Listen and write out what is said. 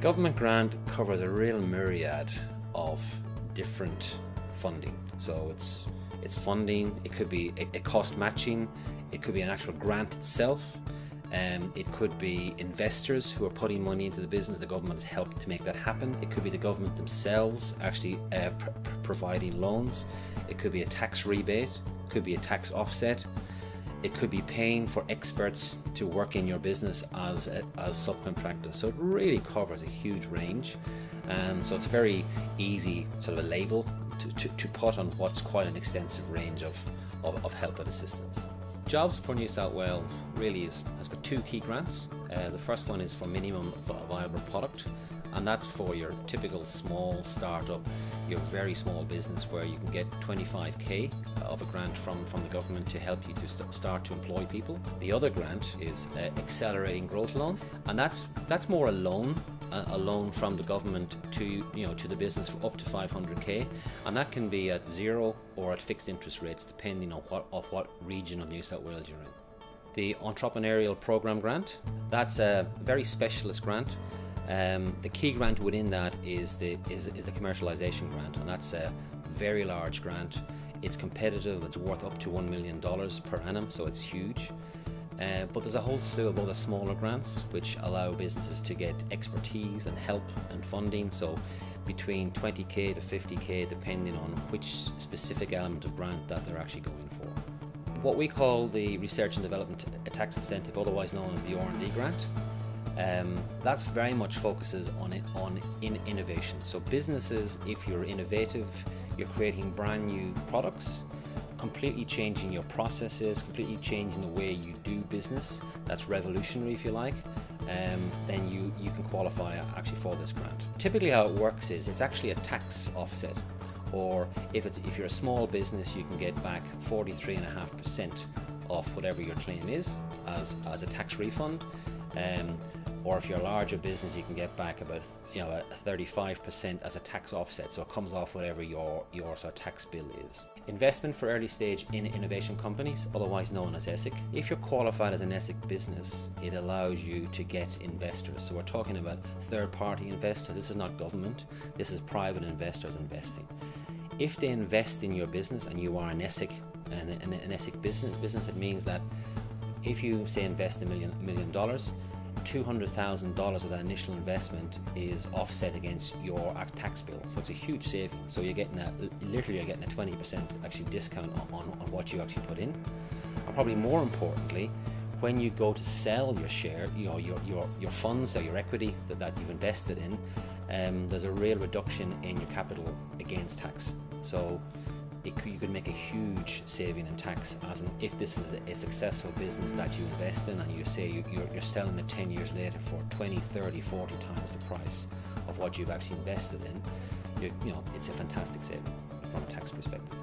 Government grant covers a real myriad of different funding. So it's funding, it could be a cost matching, it could be an actual grant itself, it could be investors who are putting money into the business, the government has helped to make that happen. It could be the government themselves actually providing loans. It could be a tax rebate, it could be a tax offset. It could be paying for experts to work in your business as subcontractors. So it really covers a huge range. So it's a very easy sort of a label to put on what's quite an extensive range of help and assistance. Jobs for New South Wales really has got two key grants. The first one is for minimum viable product, and that's for your typical small startup, your very small business, where you can get 25k of a grant from the government to help you to start to employ people. The other grant is accelerating growth loan, and that's more a loan from the government to the business for up to 500k, and that can be at zero or at fixed interest rates depending on what region of New South Wales you're in. The entrepreneurial program grant, that's a very specialist grant. The key grant within that is the commercialisation grant, and that's a very large grant. It's competitive, it's worth up to $1 million per annum, so it's huge. But there's a whole slew of other smaller grants which allow businesses to get expertise and help and funding, so between 20k to 50k depending on which specific element of grant that they're actually going for. What we call the Research and Development Tax Incentive, otherwise known as the R&D grant, that's very much focuses on innovation. So businesses, if you're innovative, you're creating brand new products, completely changing your processes, completely changing the way you do business, that's revolutionary if you like, then you can qualify actually for this grant. Typically how it works is it's actually a tax offset, or if you're a small business, you can get back 43.5% of whatever your claim is as a tax refund. Or if you're a larger business, you can get back about 35% as a tax offset, so it comes off whatever your sort of tax bill is. Investment for early stage innovation companies, otherwise known as ESIC. If you're qualified as an ESIC business, it allows you to get investors. So we're talking about third-party investors. This is not government, this is private investors investing. If they invest in your business and you are an ESIC, an ESIC business, it means that if you say invest $1 million, $200,000 of that initial investment is offset against your tax bill, so it's a huge savings. So you're getting literally a 20% actually discount on what you actually put in. And probably more importantly, when you go to sell your share, your funds or your equity that you've invested in, there's a real reduction in your capital against tax. So you could make a huge saving in tax, as in if this is a successful business that you invest in and you say you're selling it 10 years later for 20, 30, 40 times the price of what you've actually invested in, it's a fantastic saving from a tax perspective.